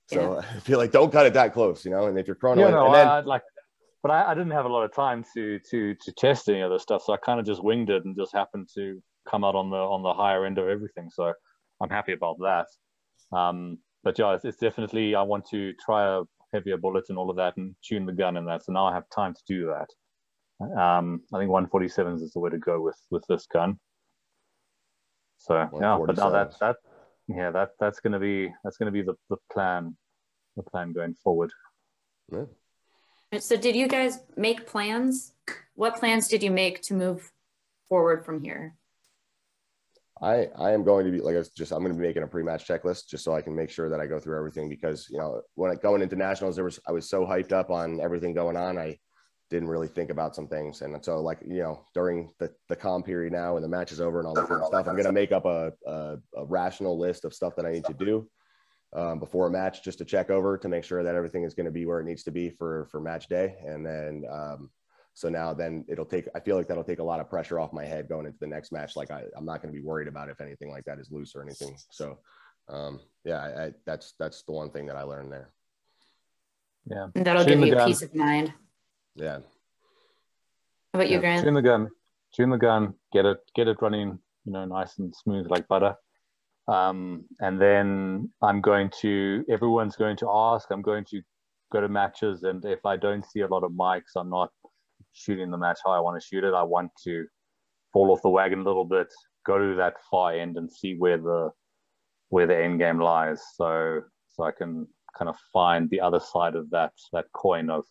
So I feel like don't cut it that close, And if you're chronoing, but I didn't have a lot of time to test any of this stuff, so I kind of just winged it and just happened to come out on the higher end of everything. So I'm happy about that. But yeah, it's definitely, I want to try a heavier bullet and all of that and tune the gun and that. So now I have time to do that. I think 147s is the way to go with this gun. So yeah, but now that's gonna be the plan going forward. Yeah. So did you guys make plans? What plans did you make to move forward from here? I am going to be I'm going to be making a pre-match checklist just so I can make sure that I go through everything, because when going into nationals, I was so hyped up on everything going on, I didn't really think about some things. And so during the calm period now and the match is over and all that kind of stuff, I'm going to make up a rational list of stuff that I need to do before a match, just to check over to make sure that everything is going to be where it needs to be for match day. And then so now then I feel like that'll take a lot of pressure off my head going into the next match. Like I'm not going to be worried about if anything like that is loose or anything. So that's the one thing that I learned there. Yeah. And that'll give you peace of mind. Yeah. How about you, Grant? Tune the gun, get it running, nice and smooth like butter. And then everyone's going to ask, I'm going to go to matches, and if I don't see a lot of mics, I'm not shooting the match how I want to shoot it. I want to fall off the wagon a little bit, go to that far end and see where the end game lies. So I can kind of find the other side of that coin of,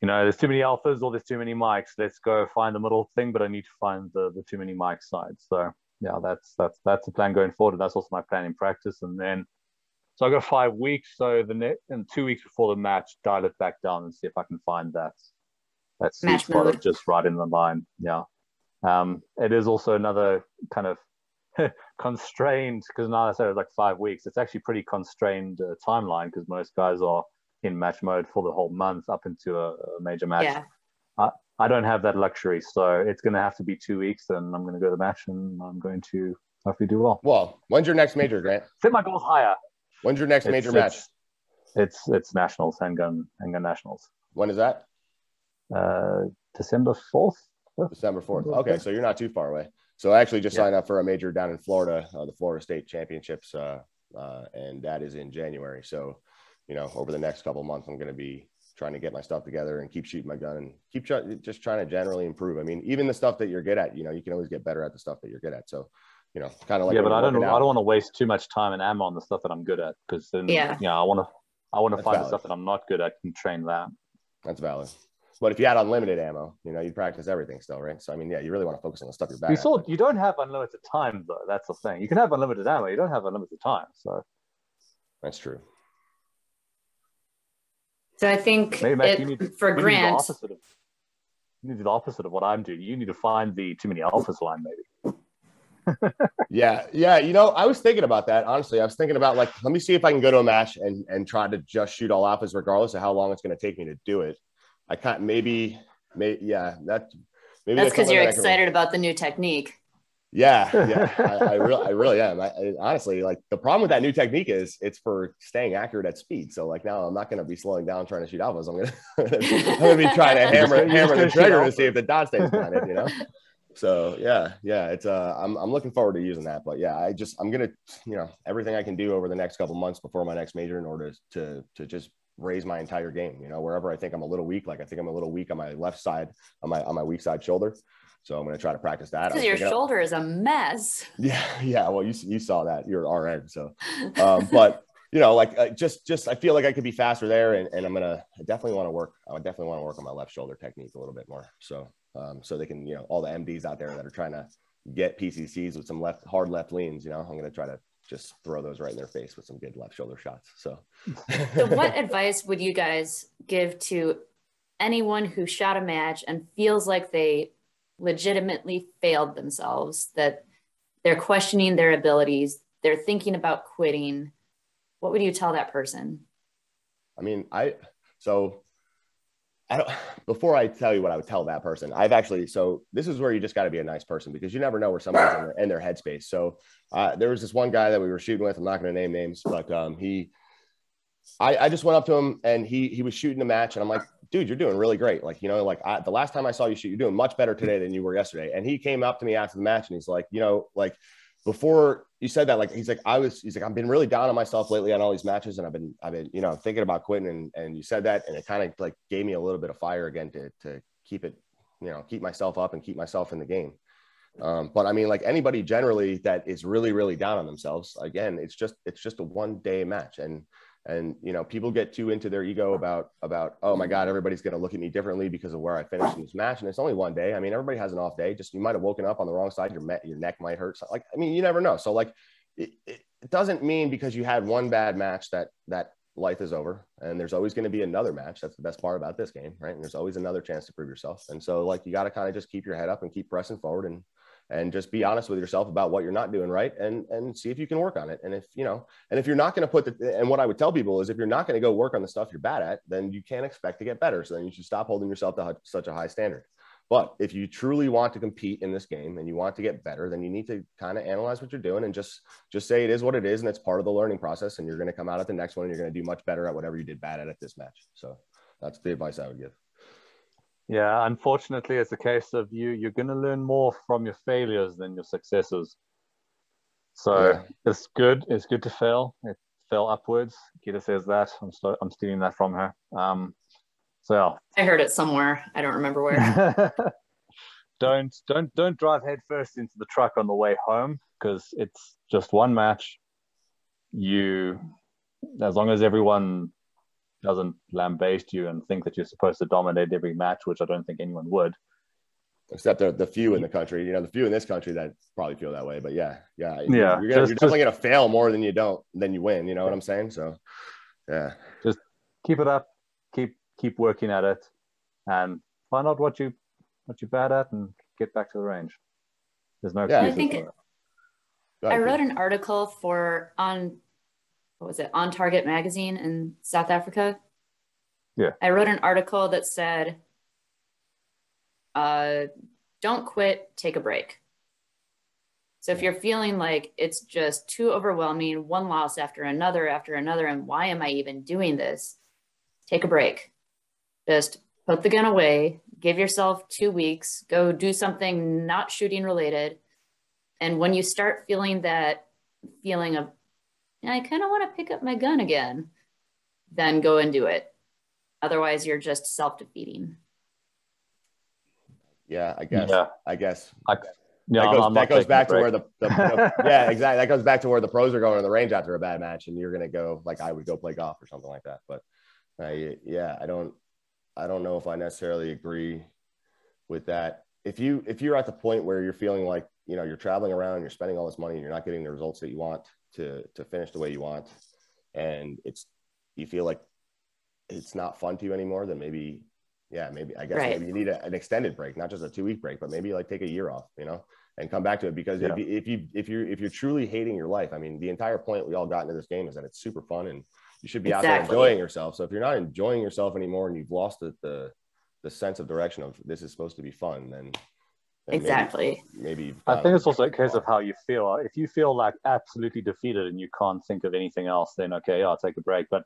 there's too many alphas or there's too many mics. Let's go find the middle thing, but I need to find the too many mic sides. So yeah, that's the plan going forward. And that's also my plan in practice. And then, so I go 5 weeks. So and 2 weeks before the match, dial it back down and see if I can find that sweet spot of just right in the line. Yeah. It is also another kind of constrained, because now I say it's like 5 weeks. It's actually pretty constrained timeline, because most guys are in match mode for the whole month up into a major match. Yeah. I don't have that luxury, so it's going to have to be 2 weeks, and I'm going to go to the match, and I'm going to hopefully do well. Well, when's your next major, Grant? Set my goals higher. When's your next major match? It's nationals, handgun nationals. When is that? December 4th. December 4th. Okay, so you're not too far away. So I actually just signed up for a major down in Florida, the Florida State Championships, and that is in January. So, over the next couple of months, I'm going to be trying to get my stuff together and keep shooting my gun and keep just trying to generally improve. I mean, even the stuff that you're good at, you can always get better at the stuff that you're good at. So, kind of like, but I don't want to waste too much time and ammo on the stuff that I'm good at, because then, I want to find the stuff that I'm not good at and train that. That's valid. But if you had unlimited ammo, you'd practice everything still, right? So, I mean, you really want to focus on the stuff you're bad at. You don't have unlimited time, though. That's the thing. You can have unlimited ammo. You don't have unlimited time. So that's true. So I think Grant, you need to do the opposite of what I'm doing. You need to find the too many alphas line, maybe. Yeah. I was thinking about that. Honestly, I was thinking about let me see if I can go to a match and try to just shoot all alphas, regardless of how long it's going to take me to do it. I can't. Maybe. That's because you're excited about the new technique. Yeah. I really am. Honestly, the problem with that new technique is it's for staying accurate at speed. So now I'm not going to be slowing down trying to shoot alphas. I'm going to be trying to hammer the trigger to see if the dot stays planted. So yeah. It's I'm looking forward to using that. But yeah, I'm going to everything I can do over the next couple months before my next major in order to just raise my entire game. Wherever I think I'm a little weak, I think I'm a little weak on my left side, on my weak side shoulder. So I'm going to try to practice that. Because your shoulder is a mess. Yeah. Well, you saw that. You're RN. So, but you know, like just I feel like I could be faster there, and I definitely want to work on my left shoulder technique a little bit more. So, so they can, you know, all the MDs out there that are trying to get PCCs with some hard left leans, you know, I'm going to try to just throw those right in their face with some good left shoulder shots. So what advice would you guys give to anyone who shot a match and feels like they legitimately failed themselves, that they're questioning their abilities, they're thinking about quitting? What would you tell that person? I mean, before I tell you what I would tell that person, so this is where you just got to be a nice person, because you never know where somebody's in their headspace. So there was this one guy that we were shooting with. I'm not going to name names, but I just went up to him, and he was shooting a match, and I'm like, dude, you're doing really great. Like, you know, like the last time I saw you shoot, you're doing much better today than you were yesterday. And he came up to me after the match, and he's like, you know, like, before you said that, like, he's like, I've been really down on myself lately on all these matches. And I've been, you know, thinking about quitting, and you said that, and it kind of like gave me a little bit of fire again to keep it, you know, keep myself up and keep myself in the game. But I mean, like anybody generally that is really, really down on themselves, again, it's just a 1 day match. And, you know, people get too into their ego about, oh my God, everybody's going to look at me differently because of where I finished in this match. And it's only 1 day. I mean, everybody has an off day. Just, you might've woken up on the wrong side. Your neck might hurt. So, like, I mean, you never know. So like, it doesn't mean because you had one bad match that life is over, and there's always going to be another match. That's the best part about this game, right? And there's always another chance to prove yourself. And so like, you got to kind of just keep your head up and keep pressing forward, and just be honest with yourself about what you're not doing right, and see if you can work on it. And if, you know, and if you're not going to put and what I would tell people is, if you're not going to go work on the stuff you're bad at, then you can't expect to get better. So then you should stop holding yourself to such a high standard. But if you truly want to compete in this game and you want to get better, then you need to kind of analyze what you're doing and just say it is what it is. And it's part of the learning process. And you're going to come out at the next one, and you're going to do much better at whatever you did bad at this match. So that's the advice I would give. Yeah, unfortunately, it's a case of you're going to learn more from your failures than your successes. So yeah. It's good to fail. It fell upwards. Gita says that. I'm stealing that from her. So I heard it somewhere. I don't remember where. Don't drive headfirst into the truck on the way home, because it's just one match. As long as everyone doesn't lambaste you and think that you're supposed to dominate every match, which I don't think anyone would. Except the few in the country, you know, the few in this country that probably feel that way. But yeah. You're definitely going to fail more than you win. You know what I'm saying? So yeah. Just keep it up. Keep working at it, and find out what you're bad at, and get back to the range. There's no excuses for it. I wrote an article on Target magazine in South Africa. Yeah. I wrote an article that said, don't quit, take a break. So if you're feeling like it's just too overwhelming, one loss after another, and why am I even doing this? Take a break. Just put the gun away, give yourself 2 weeks, go do something not shooting related. And when you start feeling that feeling of, I kind of want to pick up my gun again, then go and do it. Otherwise, you're just self-defeating. Yeah, I guess. That goes back to where yeah, exactly. That goes back to where the pros are going on the range after a bad match, and you're going to go, like I would go play golf or something like that. But yeah, I don't know if I necessarily agree with that. If you're at the point where you're feeling like, you know, you're traveling around, you're spending all this money, and you're not getting the results that you want to finish the way you want, and you feel like it's not fun to you anymore, then maybe I guess maybe you need an extended break, not just a 2-week break, but maybe like take a year off, you know, and come back to it. Because if you're truly hating your life, I mean, the entire point we all got into this game is that it's super fun and you should be out there enjoying yourself. So if you're not enjoying yourself anymore and you've lost the sense of direction of this is supposed to be fun, then exactly. Maybe I think it's also a case of how you feel. If you feel like absolutely defeated and you can't think of anything else, then okay, I'll take a break. But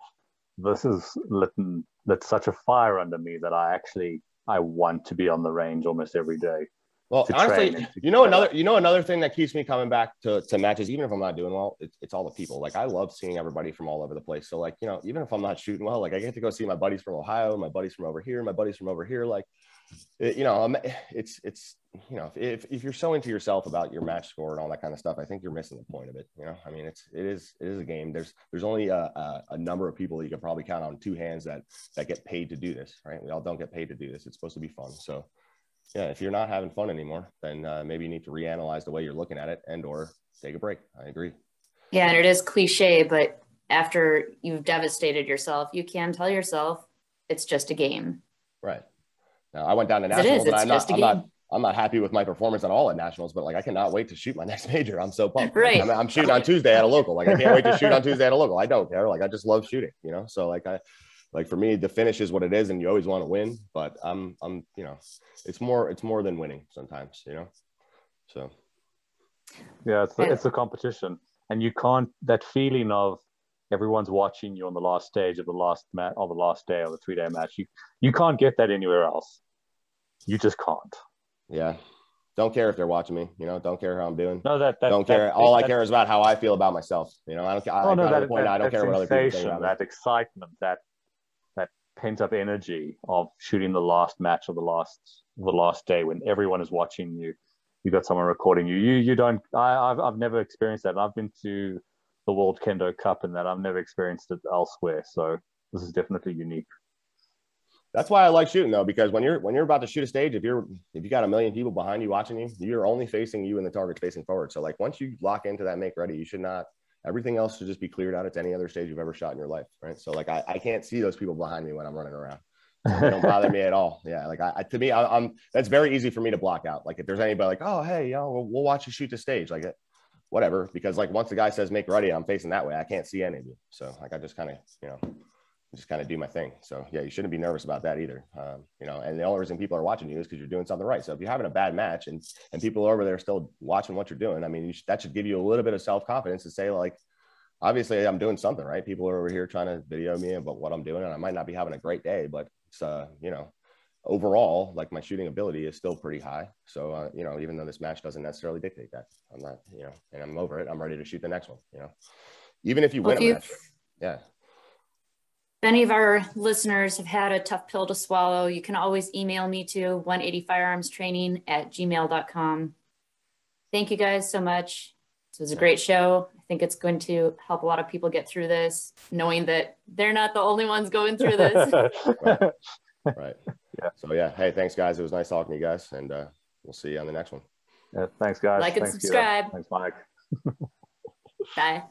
this is lit such a fire under me that I want to be on the range almost every day. Well, honestly, another thing that keeps me coming back to matches, even if I'm not doing well, it's all the people. Like I love seeing everybody from all over the place. So like, you know, even if I'm not shooting well, like I get to go see my buddies from Ohio, my buddies from over here, my buddies from over here. Like, you know, it's you know, if you're so into yourself about your match score and all that kind of stuff, I think you're missing the point of it. You know, I mean, it is a game. There's only a number of people that you can probably count on two hands that get paid to do this, right? We all don't get paid to do this. It's supposed to be fun. So yeah, if you're not having fun anymore, then maybe you need to reanalyze the way you're looking at it and or take a break. I agree. Yeah, and it is cliche, but after you've devastated yourself, you can tell yourself it's just a game. Right. Now, I went down to nationals, and I'm not happy with my performance at all at nationals, but like I cannot wait to shoot my next major. I'm so pumped. Right. I'm shooting on Tuesday at a local. Like I can't wait to shoot on Tuesday at a local. I don't care. Like I just love shooting, you know. So like for me, the finish is what it is, and you always want to win. But I'm you know, it's more than winning sometimes, you know. So yeah, it's a competition, and you can't, that feeling of everyone's watching you on the last stage of the last match, or the last day of the 3-day match. You can't get that anywhere else. You just can't. Yeah. Don't care if they're watching me, you know, don't care how I'm doing. No, don't care. All I care is about how I feel about myself. You know, I don't care. I don't care what other people think about me. That excitement, that pent up energy of shooting the last match of the last day when everyone is watching you. You got someone recording you. You don't. I've never experienced that. I've been to the World Kendo Cup and that I've never experienced it elsewhere. So this is definitely unique. That's why I like shooting though, because when you're about to shoot a stage, if you got a million people behind you watching you, you're only facing you and the target's facing forward. So like once you lock into that make ready, you should not, everything else should just be cleared out. It's any other stage you've ever shot in your life, right? So like I can't see those people behind me when I'm running around. So they don't bother me at all. Yeah, like to me, I'm that's very easy for me to block out. Like if there's anybody like, oh hey, we'll watch you shoot the stage, like whatever, because like once the guy says make ready, I'm facing that way. I can't see any of you. So like I just kind of do my thing. So yeah, you shouldn't be nervous about that either. You know, and the only reason people are watching you is because you're doing something right. So if you're having a bad match and people are over there still watching what you're doing, I mean, that should give you a little bit of self-confidence to say like, obviously I'm doing something right. People are over here trying to video me about what I'm doing, and I might not be having a great day, but it's, you know, overall, like my shooting ability is still pretty high. So, you know, even though this match doesn't necessarily dictate that, I'm not, you know, and I'm over it. I'm ready to shoot the next one, you know, even if you win a match. Yeah. If any of our listeners have had a tough pill to swallow, you can always email me to 180firearmstraining@gmail.com. Thank you guys so much. This was a great show. I think it's going to help a lot of people get through this, knowing that they're not the only ones going through this. Right. Yeah. So yeah. Hey, thanks guys. It was nice talking to you guys, and we'll see you on the next one. Yeah, thanks guys. Like and subscribe. Thanks, Mike. Bye.